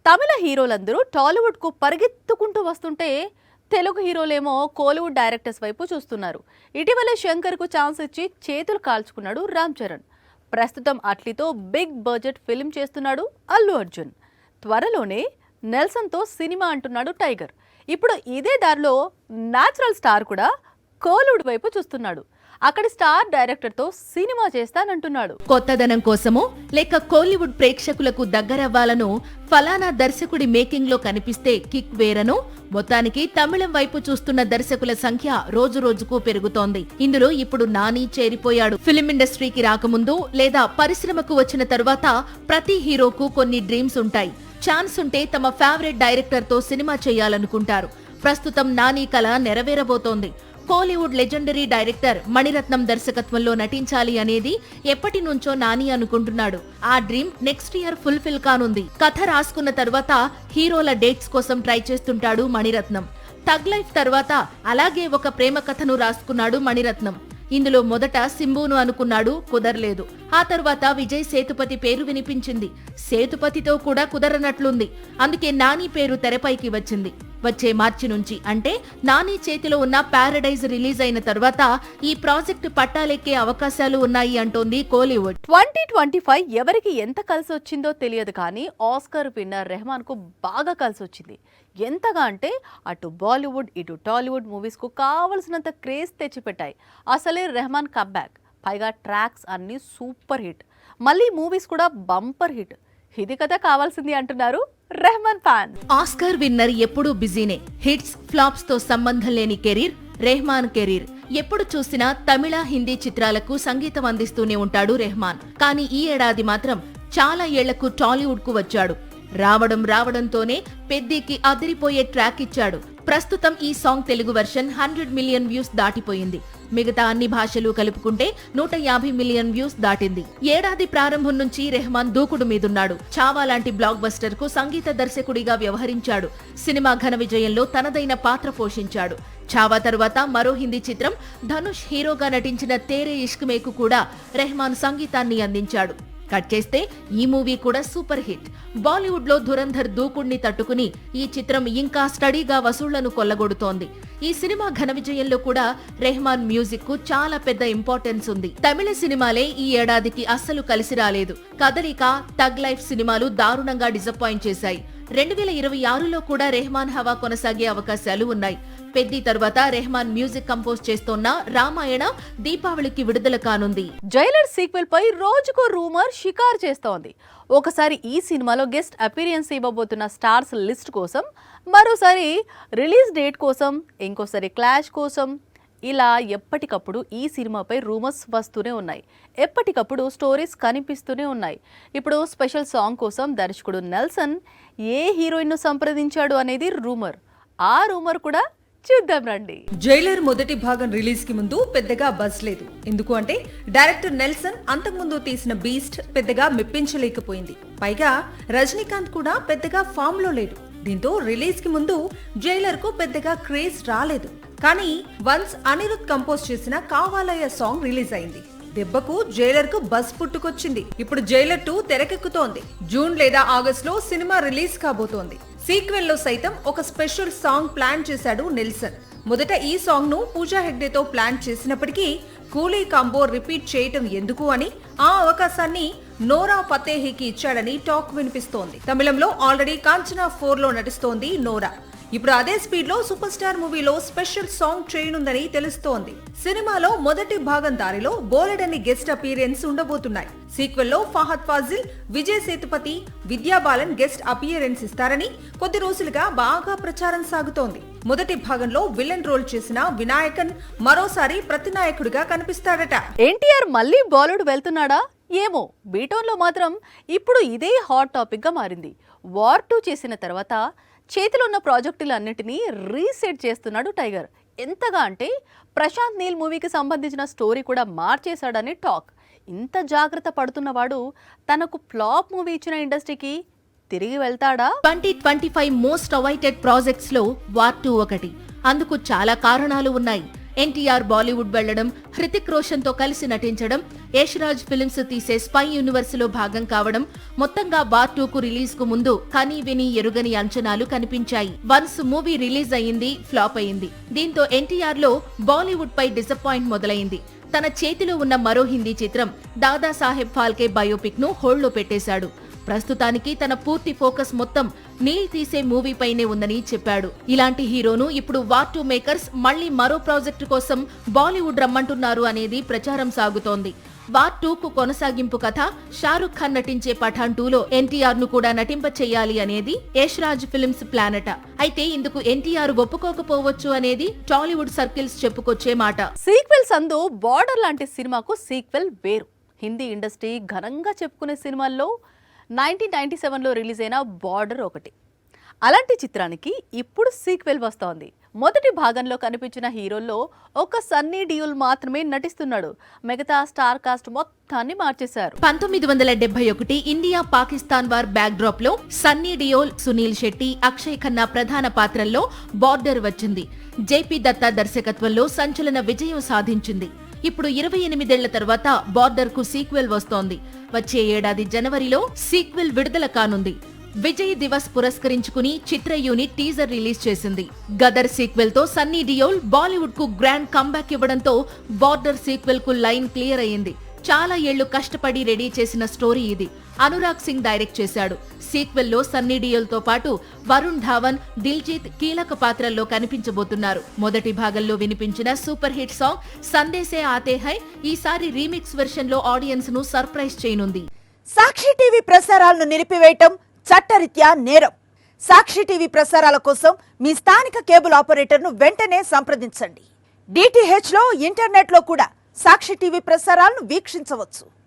తమిళ హీరోలందరూ టాలీవుడ్కు పరిగెత్తుకుంటూ వస్తుంటే తెలుగు హీరోలేమో కోలీవుడ్ డైరెక్టర్స్ వైపు చూస్తున్నారు. ఇటీవల శంకర్కు ఛాన్స్ ఇచ్చి చేతులు కాల్చుకున్నాడు రామ్ చరణ్. ప్రస్తుతం అట్లీతో బిగ్ బడ్జెట్ ఫిల్మ్ చేస్తున్నాడు అల్లు అర్జున్. త్వరలోనే నెల్సన్తో సినిమా అంటున్నాడు టైగర్. ఇప్పుడు ఇదే దారిలో న్యాచురల్ స్టార్ కూడా కోలీవుడ్ వైపు చూస్తున్నాడు. అక్కడి స్టార్ డైరెక్టర్తో సినిమా చేస్తానంటున్నాడు. కొత్తదనం కోసమో లేక కోలీవుడ్ ప్రేక్షకులకు దగ్గరవ్వాలనో ఫలానా దర్శకుడి మేకింగ్ లో కనిపిస్తే కిక్ వేరనో మొత్తానికి తమిళం వైపు చూస్తున్న దర్శకుల సంఖ్య రోజు రోజుకు పెరుగుతోంది. ఇందులో ఇప్పుడు నాని చేరిపోయాడు. ఫిల్మ్ ఇండస్ట్రీకి రాకముందు లేదా పరిశ్రమకు వచ్చిన తరువాత ప్రతి హీరోకు కొన్ని డ్రీమ్స్ ఉంటాయి. ఛాన్స్ ఉంటే తమ ఫేవరెట్ డైరెక్టర్ తో సినిమా చేయాలనుకుంటారు. ప్రస్తుతం నాని కల నెరవేరబోతోంది. కోలీవుడ్ లెజెండరీ డైరెక్టర్ మణిరత్నం దర్శకత్వంలో నటించాలి అనేది ఎప్పటి నుంచో నాని అనుకుంటున్నాడు. ఆ డ్రీమ్ నెక్స్ట్ ఇయర్ ఫుల్ఫిల్ కానుంది. కథ రాసుకున్న తర్వాత హీరోల డేట్స్ కోసం ట్రై చేస్తుంటాడు మణిరత్నం. థగ్ లైఫ్ తర్వాత అలాగే ఒక ప్రేమ కథను రాసుకున్నాడు మణిరత్నం. ఇందులో మొదట సింబును అనుకున్నాడు, కుదరలేదు. ఆ తర్వాత విజయ్ సేతుపతి పేరు వినిపించింది. సేతుపతితో కూడా కుదరనట్లుంది. అందుకే నాని పేరు తెరపైకి వచ్చింది. వచ్చే మార్చి నుంచి అంటే నాని చేతిలో ఉన్న ప్యారడైజ్ రిలీజ్ అయిన తర్వాత ఈ ప్రాజెక్టు పట్టాలెక్కే అవకాశాలు ఉన్నాయి అంటోంది కోలీవుడ్. 2025 ఎవరికి ఎంత కలిసి వచ్చిందో తెలియదు కానీ ఆస్కర్ విన్నర్ రెహమాన్ కు బాగా కలిసి వచ్చింది. ఎంతగా అంటే అటు బాలీవుడ్ ఇటు టాలీవుడ్ మూవీస్ కు కావలసినంత క్రేజ్ తెచ్చిపెట్టాయి. అసలే రెహమాన్ కమ్బ్యాక్, పైగా ట్రాక్స్ అన్ని సూపర్ హిట్, మళ్ళీ మూవీస్ కూడా బంపర్ హిట్. ఇది కదా కావాల్సింది అంటున్నారు రెహమాన్ ఫ్యాన్స్. ఆస్కర్ విన్నర్ ఎప్పుడూ బిజీనే. హిట్స్ ఫ్లాప్స్ తో సంబంధం లేని కెరీర్ రెహమాన్ కెరీర్. ఎప్పుడు చూసినా తమిళ హిందీ చిత్రాలకు సంగీతం అందిస్తూనే ఉంటాడు రెహమాన్. కానీ ఈ ఏడాది మాత్రం చాలా ఏళ్లకు టాలీవుడ్ కు వచ్చాడు. రావడంతోనే పెద్దికి అదిరిపోయే ట్రాక్ ఇచ్చాడు. ప్రస్తుతం ఈ song Telugu version 100 million views దాటిపోయింది. మిగతా అన్ని భాషలు కలుపుకుంటే 150 మిలియన్ వ్యూస్ దాటింది. ఏడాది ప్రారంభం నుంచి రెహమాన్ దూకుడు మీదున్నాడు. చావా లాంటి బ్లాక్ బస్టర్ కు సంగీత దర్శకుడిగా వ్యవహరించాడు. సినిమా ఘన విజయంలో తనదైన పాత్ర పోషించాడు. చావా తరువాత మరో హిందీ చిత్రం ధనుష్ హీరోగా నటించిన తేరే ఇష్క్ మేకు కూడా రెహమాన్ సంగీతాన్ని అందించాడు. కట్ చేస్తే ఈ మూవీ కూడా సూపర్ హిట్. బాలీవుడ్ లో ధురంధర్ దూకుడిని తట్టుకుని ఈ చిత్రం ఇంకా స్టడీగా వసూళ్లను కొల్లగొడుతోంది. ఈ సినిమా ఘన విజయంలో కూడా రెహమాన్ మ్యూజిక్ కు చాలా పెద్ద ఇంపార్టెన్స్ ఉంది. తమిళ సినిమాలే ఈ ఏడాదికి అస్సలు కలిసి రాలేదు. కదలిక, థగ్ లైఫ్ సినిమాలు దారుణంగా డిసప్పాయింట్ చేశాయి. 2026లో కూడా రెహమాన్ హవా కొనసాగే అవకాశాలు ఉన్నాయి. పెద్ది తర్వాత రెహమాన్ మ్యూజిక్ కంపోజ్ చేస్తోన్న రామాయణ దీపావళికి విడుదల కానుంది. జైలర్ సీక్వెల్ పై రోజుకో రూమర్ షికారు చేస్తోంది. ఒకసారి ఈ సినిమాలో గెస్ట్ అపీరియన్స్ ఇవ్వబోతున్న స్టార్స్ లిస్ట్ కోసం, మరోసారి రిలీజ్ డేట్ కోసం, ఇంకోసారి క్లాష్ కోసం, ఇలా ఎప్పటికప్పుడు ఈ సినిమాపై రూమర్స్ వస్తూనే ఉన్నాయి. ఎప్పటికప్పుడు స్టోరీస్ కనిపిస్తూనే ఉన్నాయి. ఇప్పుడు స్పెషల్ సాంగ్ కోసం దర్శకుడు నెల్సన్ ఏ హీరోయిన్ను సంప్రదించాడు అనేది రూమర్. ఆ రూమర్ కూడా చూద్దాం రండి. జైలర్ మొదటి భాగం రిలీజ్ కి ముందు పెద్దగా బజ్ లేదు. ఎందుకు అంటే డైరెక్టర్ నెల్సన్ అంతకుముందు తీసిన బీస్ట్ పెద్దగా మెప్పించలేకపోయింది. పైగా రజనీకాంత్ కూడా పెద్దగా ఫామ్ లో లేడు. దీంతో రిలీజ్ కి ముందు జైలర్ కు పెద్దగా క్రేజ్ రాలేదు. కానీ వన్స్ అనిరుద్ కంపోజ్ చేసిన కావాలయ్య సాంగ్ రిలీజ్ అయింది. దెబ్బకు జైలర్ కు బజ్ పుట్టుకొచ్చింది. ఇప్పుడు జైలర్ 2 తెరకెక్కుతోంది. జూన్ లేదా ఆగస్ట్ లో సినిమా రిలీజ్ కాబోతోంది. సీక్వెల్ లో సైతం ఒక స్పెషల్ సాంగ్ ప్లాన్ చేశాడు నెల్సన్. మొదట ఈ సాంగ్ ను పూజా హెగ్డేతో ప్లాన్ చేసినప్పటికీ కూలీ కాంబో రిపీట్ చేయటం ఎందుకు అని ఆ అవకాశాన్ని నోరా ఫతేహికి ఇచ్చాడని టాక్ వినిపిస్తోంది. తమిళంలో ఆల్రెడీ కాంచనా 4 లో నటిస్తోంది నోరా. ఇప్పుడు అదే స్పీడ్ లో సూపర్ స్టార్ మూవీలో స్పెషల్ సాంగ్ చేయనుందని తెలుస్తోంది. సినిమాలో మొదటి భాగం దారిలో బోలెడని గెస్ట్ అపీరియన్స్ ఉండబోతున్నాయి. సీక్వెల్ లో ఫహద్ ఫాజిల్, విజయ్ సేతుపతి, విద్యా బాలన్ గెస్ట్ అపీరియన్స్ ఇస్తారని కొద్ది రోజులుగా బాగా ప్రచారం సాగుతోంది. మొదటి భాగంలో విలన్ రోల్ చేసిన వినాయకన్ మరోసారి ప్రతినాయకుడిగా కనిపిస్తాడట. ఎన్టీఆర్ మళ్ళీ బాలీవుడ్ వెళ్తున్నాడా ఏమో. బీటోన్ లో మాత్రం ఇప్పుడు ఇదే హాట్ టాపిక్ గా మారింది. వార్ 2 చేసిన తర్వాత చేతిలో ఉన్న ప్రాజెక్టులన్నిటినీ రీసెట్ చేస్తున్నాడు టైగర్. ఎంతగా అంటే ప్రశాంత్ నీల్ మూవీకి సంబంధించిన స్టోరీ కూడా మార్చేశాడని టాక్. ఇంత జాగ్రత్త పడుతున్నవాడు తనకు ఫ్లాప్ మూవీ ఇచ్చిన ఇండస్ట్రీకి తిరిగి వెళ్తాడా? 2025 మోస్ట్ అవైటెడ్ ప్రాజెక్ట్స్ లో వార్ 2 ఒకటి. అందుకు చాలా కారణాలు ఉన్నాయి. ఎన్టీఆర్ బాలీవుడ్ వెళ్లడం, హృతిక్ రోషన్ తో కలిసి నటించడం, యష్ రాజ్ ఫిల్మ్స్ తీసే స్పై యూనివర్స్ లో భాగం కావడం, మొత్తంగా వార్ 2 కు రిలీజ్ కు ముందు కనీ విని ఎరుగని అంచనాలు కనిపించాయి. వన్స్ మూవీ రిలీజ్ అయింది, ఫ్లాప్ అయింది. దీంతో ఎన్టీఆర్ లో బాలీవుడ్ పై డిసప్పాయింట్ మొదలైంది. తన చేతిలో ఉన్న మరో హిందీ చిత్రం దాదాసాహెబ్ ఫాల్కే బయోపిక్ ను హోల్డ్ లో పెట్టేశాడు. ప్రస్తుతానికి తన పూర్తి ఫోకస్ మొత్తం నీల్ తీసే మూవీపైనే ఉందని చెప్పాడు. ఇలాంటి హీరోను ఇప్పుడు వార్ 2 మేకర్స్ మళ్లీ మరో ప్రాజెక్టు కోసం బాలీవుడ్ రమ్మంటున్నారు అనేది ప్రచారం సాగుతోంది. వార్ 2 కు కొనసాగింపు కథ షారుఖ్ ఖాన్ నటించే పఠాన్ 2 లో ఎన్టీఆర్ ను కూడా నటింప చేయాలి అనేది యష్ రాజ్ ఫిల్మ్స్ ప్లాన్ అట. అయితే ఇందుకు ఎన్టీఆర్ ఒప్పుకోకపోవచ్చు అనేది టాలీవుడ్ సర్కిల్స్ చెప్పుకొచ్చే మాట. సీక్వెల్స్ అందు బార్డర్ లాంటి సినిమాకు సీక్వెల్ వేరు. హిందీ ఇండస్ట్రీ ఘనంగా చెప్పుకునే సినిమాల్లో 1997లో రిలీజ్ అయిన బార్డర్ ఒకటి. అలాంటి చిత్రానికి ఇప్పుడు సీక్వెల్ వస్తోంది. మొదటి భాగంలో కనిపించిన హీరోల్లో ఒక సన్నీ డియోల్ మాత్రమే నటిస్తున్నాడు. మిగతా స్టార్ కాస్ట్ మొత్తాన్ని మార్చేశారు. 1971 India Pakistan war back drop లో సన్నీ డియోల్, సునీల్ శెట్టి, అక్షయ్ ఖన్నా ప్రధాన పాత్రల్లో బార్డర్ వచ్చింది. జేపీ దత్తా దర్శకత్వంలో సంచలన విజయం సాధించింది. ఇప్పుడు 28 ఏళ్ల తర్వాత బార్డర్ కు సీక్వెల్ వస్తోంది. వచ్చే ఏడాది జనవరిలో సీక్వెల్ విడుదల కానుంది. విజయ్ దివస్ పురస్కరించుకుని చిత్ర యూనిట్ టీజర్ రిలీజ్ చేసింది. గదర్ సీక్వెల్ తో సన్నీ డియోల్ బాలీవుడ్ కు గ్రాండ్ కంబ్యాక్ ఇవ్వడంతో బార్డర్ సీక్వెల్ కు లైన్ క్లియర్ అయ్యింది. చాలా ఏళ్లు కష్టపడి రెడీ చేసిన స్టోరీ ఇది. అనురాగ్ సింగ్ డైరెక్ట్ చేశాడు. సీక్వెల్ లో సన్నీ డియోల్ తో పాటు వరుణ్ ధావన్, దిల్జీత్ కీలక పాత్రల్లో కనిపించబోతున్నారు. మొదటి భాగంలో వినిపించిన super hit song సందేశే Aathe high ఈసారి రీమిక్స్ వెర్షన్ లో ఆడియన్స్ ను సర్ప్రైజ్ చేయనుంది. సాక్షి టీవీ ప్రసారాలను నిలిపివేయటం చట్టరీత్యా నేరం. సాక్షి టీవీ ప్రసారాల కోసం మీ స్థానిక కేబుల్ ఆపరేటర్ను వెంటనే సంప్రదించండి. DTH లో, ఇంటర్నెట్ లో కూడా సాక్షి టీవీ ప్రసారాలను వీక్షించవచ్చు.